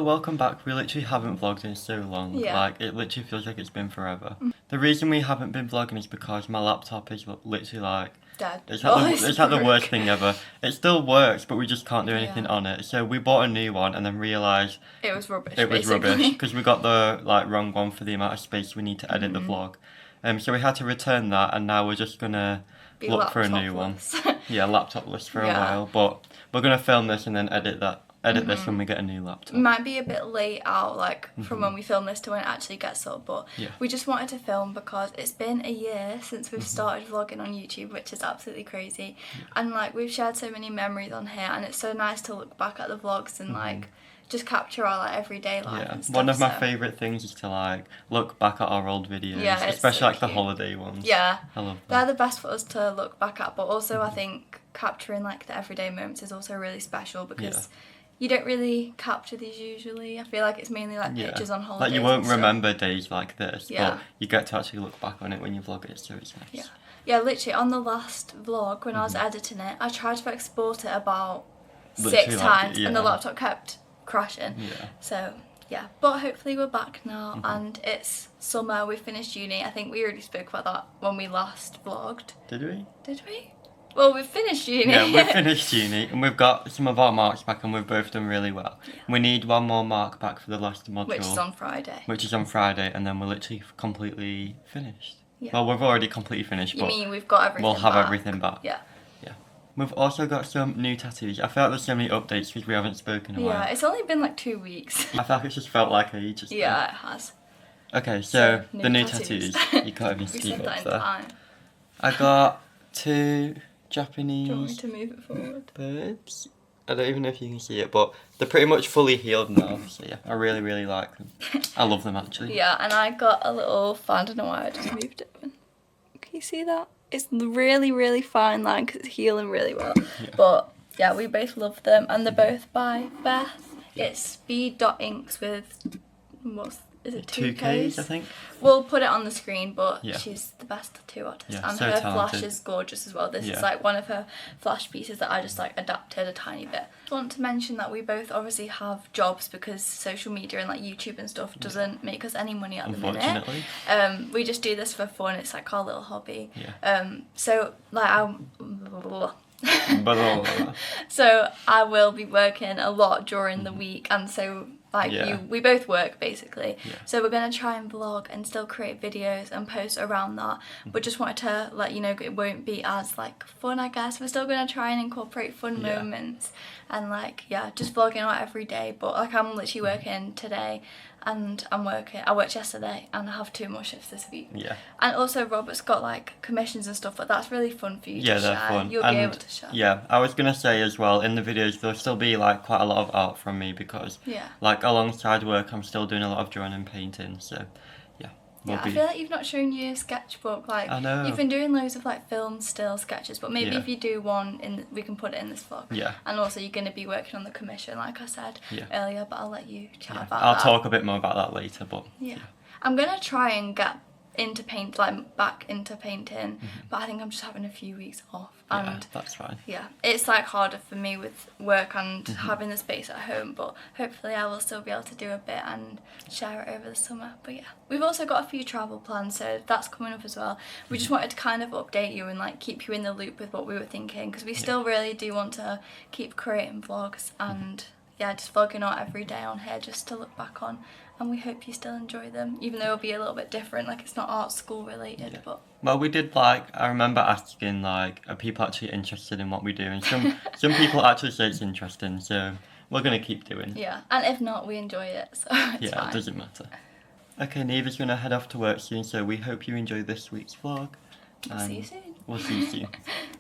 welcome back. We literally haven't vlogged in so long. Yeah. Like, it literally feels like it's been forever. The reason we haven't been vlogging is because my laptop is literally like... Dead. It's like the worst thing ever. It still works, but we just can't do anything on it. So we bought a new one and then realised... It was rubbish, rubbish, because we got the wrong one for the amount of space we need to edit the vlog. So we had to return that, and now we're just going to look for a new one. Yeah, laptopless for a while, but we're going to film this and then edit this when we get a new laptop. Might be a bit late out, like, from when we film this to when it actually gets up, but we just wanted to film because it's been a year since we've started vlogging on YouTube, which is absolutely crazy. And, like, we've shared so many memories on here, and it's so nice to look back at the vlogs and, like, just capture our, like, everyday life and stuff. One of my favourite things is to, like, look back at our old videos, especially, like, the holiday ones. Yeah. I love them. They're the best for us to look back at, but also I think capturing, like, the everyday moments is also really special because... You don't really capture these usually. I feel like it's mainly like pictures on holidays. Like you won't remember days like this, but you get to actually look back on it when you vlog it, so it's nice. Yeah, literally on the last vlog when I was editing it, I tried to export it about 6 times and the laptop kept crashing. So yeah, but hopefully we're back now and it's summer, we finished uni. I think we already spoke about that when we last vlogged. Did we? Did we? Well, we've finished uni. Yeah, we've finished uni and we've got some of our marks back and we've both done really well. We need one more mark back for the last module. Which is on Friday. Which is on Friday, and then we're literally completely finished. Well, we've already completely finished, but... You mean we've got everything We'll have everything back. Yeah. Yeah. We've also got some new tattoos. I feel like there's so many updates because we haven't spoken in a while. Yeah, it's only been like 2 weeks. I feel like it's just felt like ages. Yeah, it has. Okay, so the new tattoos. You can't even see said up that there. time. I got 2 Japanese Do you want me to move it forward? birds. I don't even know if you can see it, but they're pretty much fully healed now. So yeah, I really, really like them. I love them actually. Yeah, and I got a little fan. I don't know why I just moved it. Can you see that? It's really, really fine line because it's healing really well. Yeah. But yeah, we both love them, and they're both by Beth. It's speed.inks with is it 2Ks? I think. We'll put it on the screen, but she's the best tattoo artist, and so her talented. flash is gorgeous as well. This is like one of her flash pieces that I just like adapted a tiny bit. I want to mention that we both obviously have jobs because social media and like YouTube and stuff doesn't make us any money at the minute. We just do this for fun. It's like our little hobby. So like so I will be working a lot during the week, and so like we both work basically. So we're going to try and vlog and still create videos and post around that, but just wanted to let you know it won't be as like fun, I guess. We're still going to try and incorporate fun moments and like just vlogging out every day, but like I'm literally working today and I worked yesterday and I have 2 more shifts this week. And also Robert's got like commissions and stuff, but that's really fun for you to share. They're fun. You'll be able to share. Yeah, I was gonna say as well, in the videos there'll still be like quite a lot of art from me because like alongside work I'm still doing a lot of drawing and painting, so I feel like you've not shown your sketchbook. Like, I know. You've been doing loads of like film still sketches, but maybe if you do one, we can put it in this vlog. And also you're going to be working on the commission, like I said earlier, but I'll let you chat about that. I'll talk a bit more about that later, but... I'm going to try and get back into painting, but I think I'm just having a few weeks off. And that's fine. It's like harder for me with work and having the space at home, but hopefully I will still be able to do a bit and share it over the summer. But we've also got a few travel plans, so that's coming up as well. We just wanted to kind of update you and like keep you in the loop with what we were thinking, because we still really do want to keep creating vlogs and just vlogging out every day on here just to look back on. And we hope you still enjoy them, even though it'll be a little bit different, like it's not art school related, but... Well, we did I remember asking like, are people actually interested in what we do? And some people actually say it's interesting, so we're going to keep doing it. Yeah, and if not, we enjoy it, so it's fine. It doesn't matter. Okay, Neva's going to head off to work soon, so we hope you enjoy this week's vlog. We'll see you soon. We'll see you soon.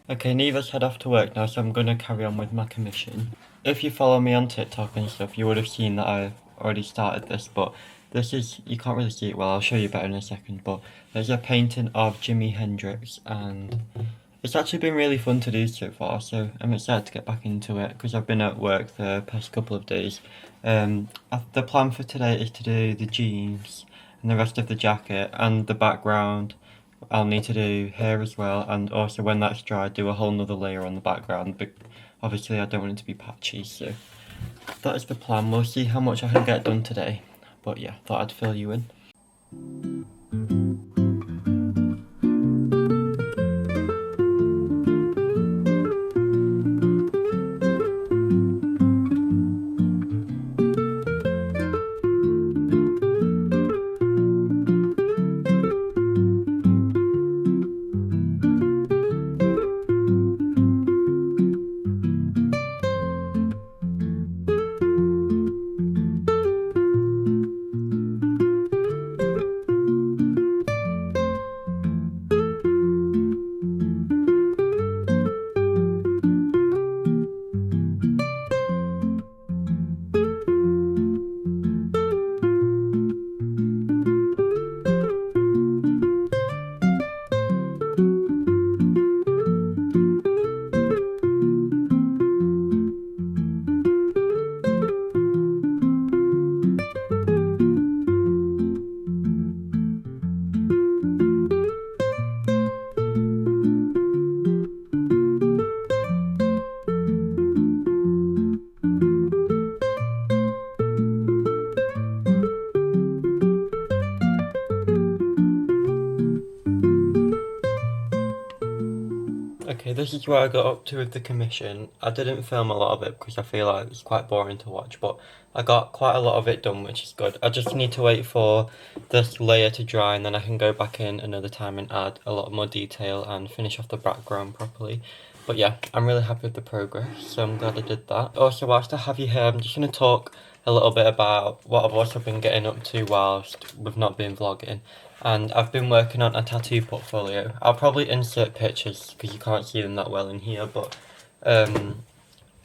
Okay, Neva's head off to work now, so I'm going to carry on with my commission. If you follow me on TikTok and stuff, you would have seen that I've already started this, but this is, you can't really see it well, I'll show you better in a second, but there's a painting of Jimi Hendrix and it's actually been really fun to do so far, so I'm excited to get back into it because I've been at work the past couple of days. The plan for today is to do the jeans and the rest of the jacket, and the background I'll need to do here as well, and also when that's dry do a whole nother layer on the background, but obviously I don't want it to be patchy, so that is the plan. We'll see how much I can get done today. But yeah, thought I'd fill you in. Okay, this is where I got up to with the commission. I didn't film a lot of it because I feel like it's quite boring to watch, but I got quite a lot of it done, which is good. I just need to wait for this layer to dry and then I can go back in another time and add a lot more detail and finish off the background properly. But yeah, I'm really happy with the progress, so I'm glad I did that. Also, whilst I have you here, I'm just going to talk a little bit about what I've also been getting up to whilst we've not been vlogging. And I've been working on a tattoo portfolio. I'll probably insert pictures because you can't see them that well in here, but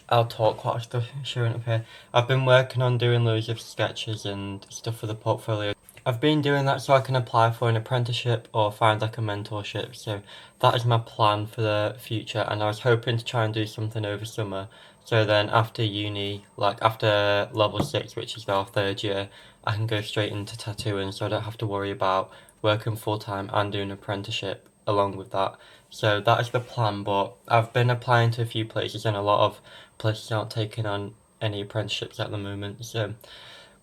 I'll talk whilst I'm showing up here. I've been working on doing loads of sketches and stuff for the portfolio. I've been doing that so I can apply for an apprenticeship or find like a mentorship, so that is my plan for the future, and I was hoping to try and do something over summer, so then after uni, like after level 6, which is our 3rd year, I can go straight into tattooing, so I don't have to worry about working full-time and doing an apprenticeship along with that. So that is the plan, but I've been applying to a few places and a lot of places aren't taking on any apprenticeships at the moment, so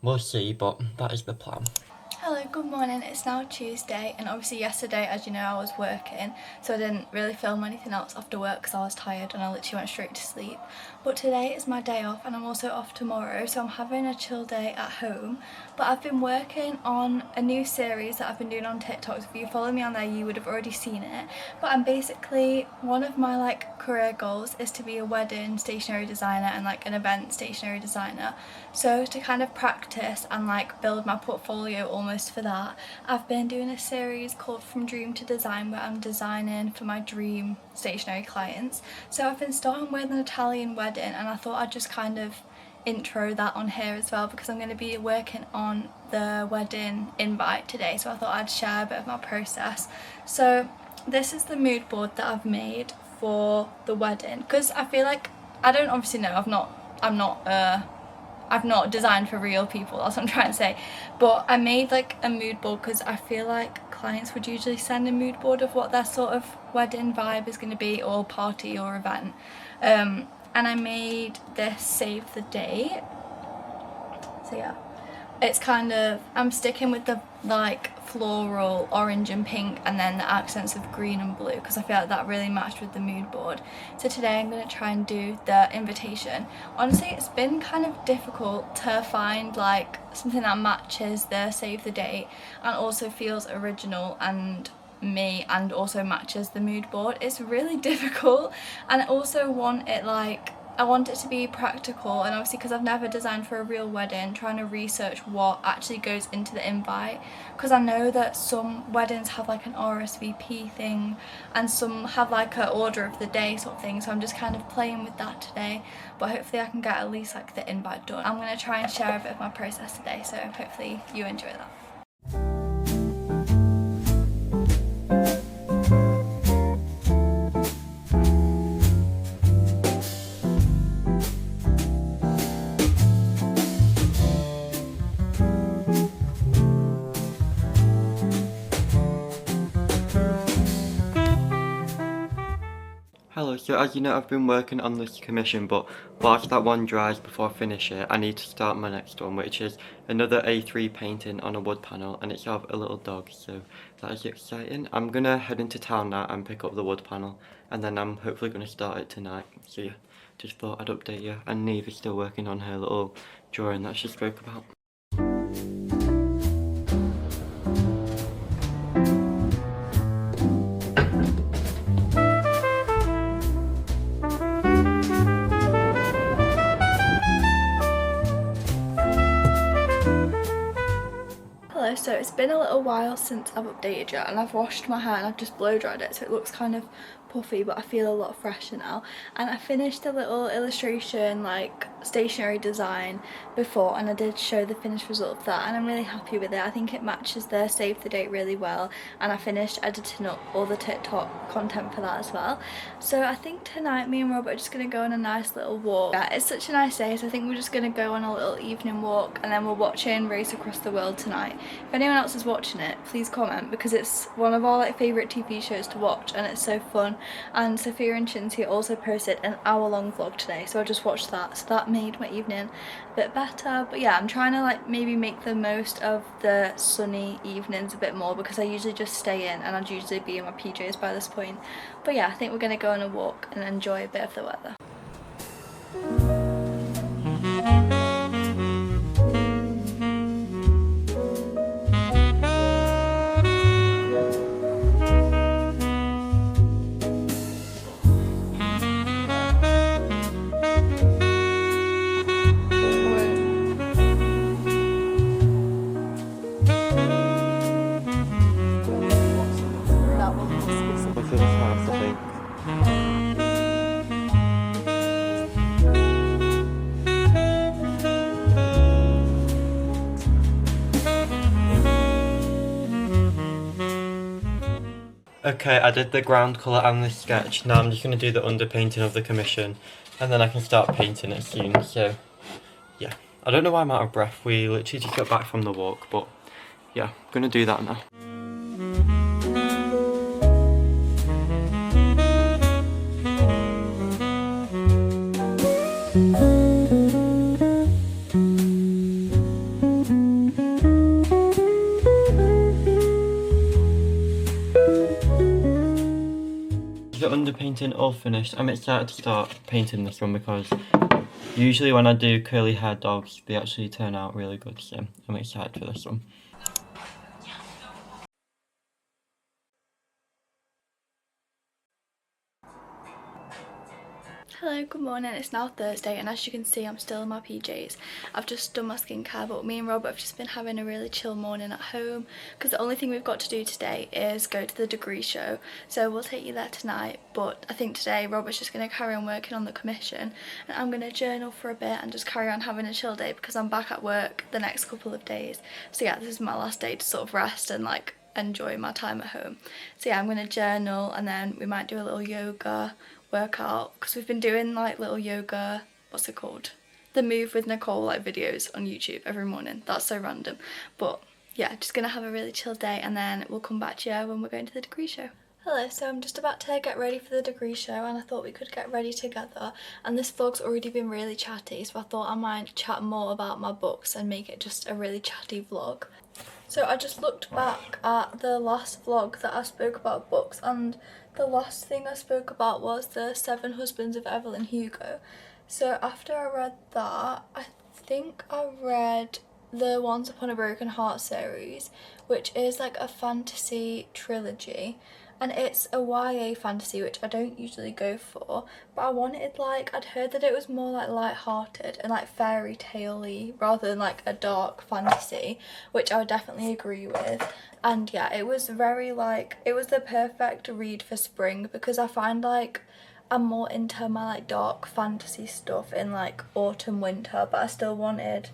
we'll see, but that is the plan. Hello, good morning. It's now Tuesday, and obviously yesterday, as you know, I was working, so I didn't really film anything else after work because I was tired and I literally went straight to sleep. But today is my day off and I'm also off tomorrow, so I'm having a chill day at home. But I've been working on a new series that I've been doing on TikTok, so if you follow me on there you would have already seen it. But I'm basically, one of my career goals is to be a wedding stationery designer and an event stationery designer. So to kind of practice and build my portfolio almost for that, I've been doing a series called From Dream to Design where I'm designing for my dream stationery clients. So I've been starting with an Italian wedding, and I thought I'd just kind of intro that on here as well because I'm going to be working on the wedding invite today, so I thought I'd share a bit of my process. So this is the mood board that I've made for the wedding, because I feel like, I don't obviously know, I've not designed for real people, that's what I'm trying to say, but I made a mood board because I feel like clients would usually send a mood board of what their sort of wedding vibe is going to be, or party or event. And I made this save the date. So yeah, it's kind of, I'm sticking with the floral orange and pink and then the accents of green and blue because I feel like that really matched with the mood board. So today I'm going to try and do the invitation. Honestly, it's been kind of difficult to find something that matches the save the date and also feels original and me and also matches the mood board. It's really difficult, and I also want it I want it to be practical, and obviously because I've never designed for a real wedding, trying to research what actually goes into the invite, because I know that some weddings have an RSVP thing and some have an order of the day sort of thing, so I'm just kind of playing with that today, but hopefully I can get at least the invite done. I'm going to try and share a bit of my process today, so hopefully you enjoy that. Hello, so as you know, I've been working on this commission, but whilst that one dries before I finish it, I need to start my next one, which is another A3 painting on a wood panel, and it's of a little dog, so that is exciting. I'm gonna head into town now and pick up the wood panel, and then I'm hopefully gonna start it tonight. So yeah, just thought I'd update you. And Neve is still working on her little drawing that she spoke about. Hello, so it's been a little while since I've updated you, and I've washed my hair and I've just blow dried it, so it looks kind of puffy, but I feel a lot fresher now. And I finished a little illustration, like stationery design before, and I did show the finished result of that, and I'm really happy with it. I think it matches the save the date really well, and I finished editing up all the TikTok content for that as well. So I think tonight me and Robert are just going to go on a nice little walk. Yeah, it's such a nice day, so I think we're just going to go on a little evening walk, and then we're watching Race Across the World tonight. If anyone else is watching it, please comment, because it's one of our like favourite TV shows to watch, and it's so fun. And Sophia and Chinty also posted an hour-long vlog today, so I just watched that, so that made my evening a bit better. But yeah, I'm trying to like maybe make the most of the sunny evenings a bit more, because I usually just stay in and I'd usually be in my PJs by this point. But yeah, I think we're going to go on a walk and enjoy a bit of the weather. Okay, I did the ground colour and the sketch. Now I'm just going to do the underpainting of the commission, and then I can start painting it soon. So yeah, I don't know why I'm out of breath. We literally just got back from the walk, but yeah, I'm going to do that now. The underpainting all finished. I'm excited to start painting this one, because usually when I do curly haired dogs, they actually turn out really good, so I'm excited for this one. Hello, good morning. It's now Thursday, and as you can see, I'm still in my PJs. I've just done my skincare, but me and Robert have just been having a really chill morning at home, because the only thing we've got to do today is go to the degree show. So we'll take you there tonight, but I think today Robert's just going to carry on working on the commission, and I'm going to journal for a bit and just carry on having a chill day, because I'm back at work the next couple of days. So yeah, this is my last day to sort of rest and like enjoy my time at home. So yeah, I'm going to journal, and then we might do a little yoga workout, because we've been doing like little yoga, what's it called, the Move with Nicole like videos on YouTube every morning. That's so random, but yeah, just gonna have a really chill day, and then we'll come back to you when we're going to the degree show. Hello, so I'm just about to get ready for the degree show, and I thought we could get ready together, and this vlog's already been really chatty, so I thought I might chat more about my books and make it just a really chatty vlog. So I just looked back at the last vlog that I spoke about books, and the last thing I spoke about was the 7 Husbands of Evelyn Hugo. So after I read that, I think I read the Once Upon a Broken Heart series, which is like a fantasy trilogy, and it's a YA fantasy, which I don't usually go for, but I wanted like, I'd heard that it was more like light-hearted and like fairy tale-y rather than like a dark fantasy, which I would definitely agree with. And yeah, it was very like, it was the perfect read for spring, because I find like I'm more into my like dark fantasy stuff in like autumn, winter, but I still wanted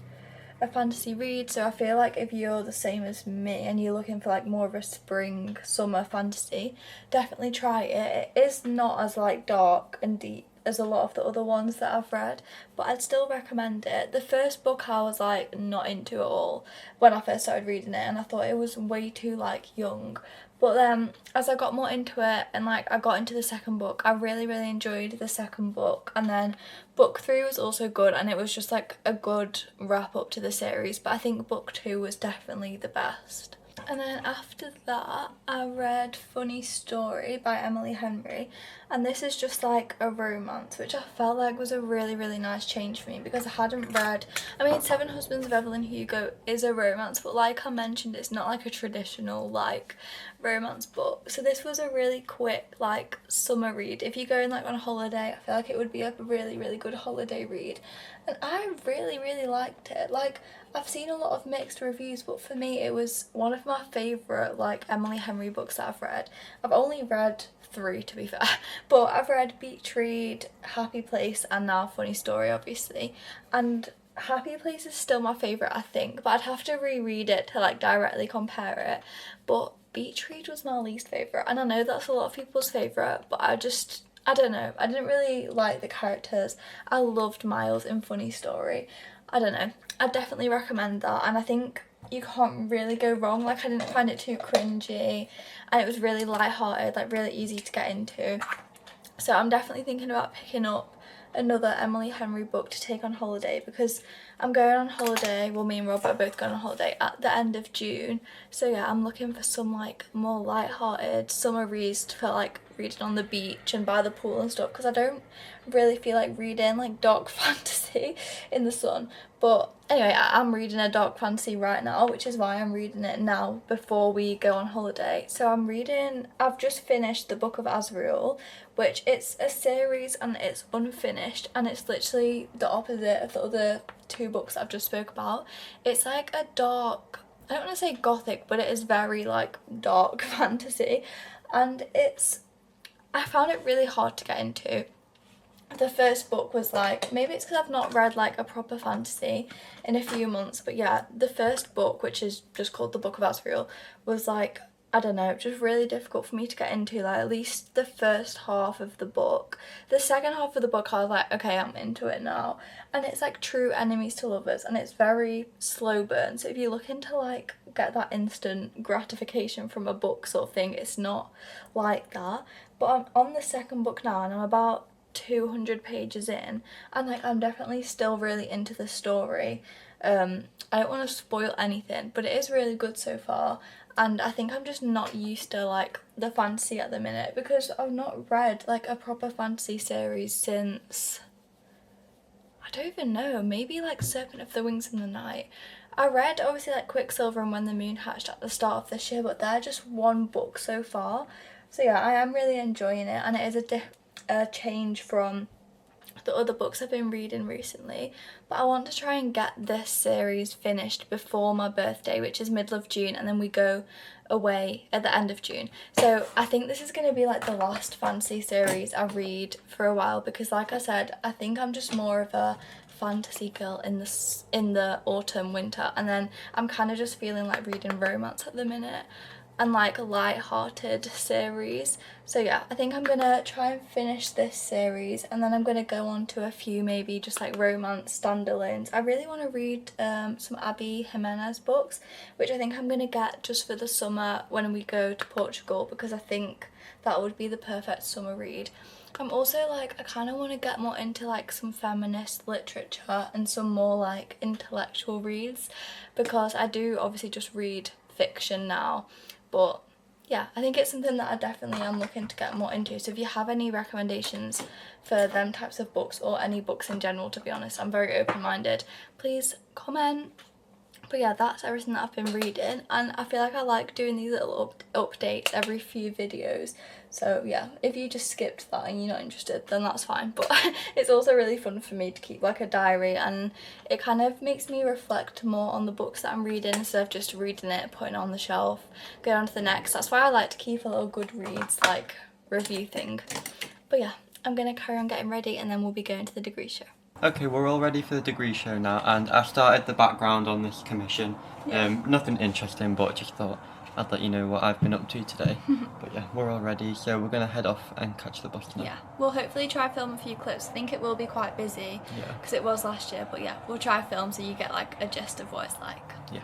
a fantasy read. So I feel like if you're the same as me and you're looking for like more of a spring summer fantasy, definitely try it. It is not as like dark and deep as a lot of the other ones that I've read, but I'd still recommend it. The first book I was like not into at all when I first started reading it, and I thought it was way too like young. But then as I got more into it and like I got into the second book, I really enjoyed the second book, and then book 3 was also good, and it was just like a good wrap up to the series, but I think book 2 was definitely the best. And then after that, I read Funny Story by Emily Henry, and this is just like a romance, which I felt like was a really nice change for me, because I hadn't read, I mean, Seven Husbands of Evelyn Hugo is a romance, but like I mentioned, it's not like a traditional like romance book. So this was a really quick like summer read. If you're going like on a holiday, I feel like it would be a really good holiday read, and I really liked it. Like, I've seen a lot of mixed reviews, but for me it was one of my favourite like Emily Henry books that I've read. I've only read 3 to be fair, but I've read Beach Read, Happy Place, and now Funny Story obviously, and Happy Place is still my favourite I think, but I'd have to reread it to like directly compare it. But Beach Read was my least favourite, and I know that's a lot of people's favourite, but I don't know, I didn't really like the characters. I loved Miles in Funny Story. I don't know, I definitely recommend that, and I think you can't really go wrong. Like, I didn't find it too cringy, and it was really lighthearted, like really easy to get into. So I'm definitely thinking about picking up another Emily Henry book to take on holiday, because I'm going on holiday, well, me and Rob are both going on holiday at the end of June. So yeah, I'm looking for some like more light-hearted summer reads for like reading on the beach and by the pool and stuff, because I don't really feel like reading like dark fantasy in the sun. But anyway, I'm reading a dark fantasy right now, which is why I'm reading it now before we go on holiday. So I've just finished the Book of Azrael, which it's a series and it's unfinished, and it's literally the opposite of the other 2 books I've just spoke about. It's like a dark, I don't want to say gothic, but it is very like dark fantasy, and I found it really hard to get into. The first book was like, maybe it's because I've not read like a proper fantasy in a few months, but yeah, the first book, which is just called the Book of Azrael, was like, I don't know, just really difficult for me to get into, like at least the first half of the book. The second half of the book I was like, okay, I'm into it now, and it's like true enemies to lovers, and it's very slow burn, so if you're looking to like get that instant gratification from a book sort of thing, it's not like that. But I'm on the second book now, and I'm about 200 pages in, and like I'm definitely still really into the story. I don't want to spoil anything, but it is really good so far, and I think I'm just not used to like the fantasy at the minute, because I've not read like a proper fantasy series since, I don't even know, maybe like Serpent of the Wings in the Night. I read obviously like Quicksilver and When the Moon Hatched at the start of this year, but they're just one book so far. So yeah, I am really enjoying it, and it is a change from the other books I've been reading recently. But I want to try and get this series finished before my birthday, which is middle of June, and then we go away at the end of June. So I think this is going to be like the last fantasy series I read for a while, because like I said, I think I'm just more of a fantasy girl in the autumn, winter, and then I'm kind of just feeling like reading romance at the minute, and like a light-hearted series. So yeah, I think I'm gonna try and finish this series, and then I'm gonna go on to a few maybe just like romance standalones. I really want to read some Abby Jimenez books, which I think I'm gonna get just for the summer when we go to Portugal, because I think that would be the perfect summer read. I'm also like, I kind of want to get more into like some feminist literature and some more like intellectual reads, because I do obviously just read fiction now. But yeah, I think it's something that I definitely am looking to get more into. So if you have any recommendations for them types of books, or any books in general, to be honest, I'm very open-minded, please comment. But yeah, that's everything that I've been reading, and I feel like I like doing these little updates every few videos. So yeah, if you just skipped that and you're not interested, then that's fine. But it's also really fun for me to keep like a diary, and it kind of makes me reflect more on the books that I'm reading instead of just reading it, putting it on the shelf, going on to the next. That's why I like to keep a little Goodreads like review thing. But yeah, I'm gonna carry on getting ready, and then we'll be going to the degree show. Okay, we're all ready for the degree show now, and I've started the background on this commission. Yeah. Nothing interesting, but just thought I'd let you know what I've been up to today. But yeah, we're all ready, so we're gonna head off and catch the bus now. Yeah, we'll hopefully try film a few clips. I think it will be quite busy because it was last year, but yeah, we'll try film so you get like a gist of what it's like. Yeah.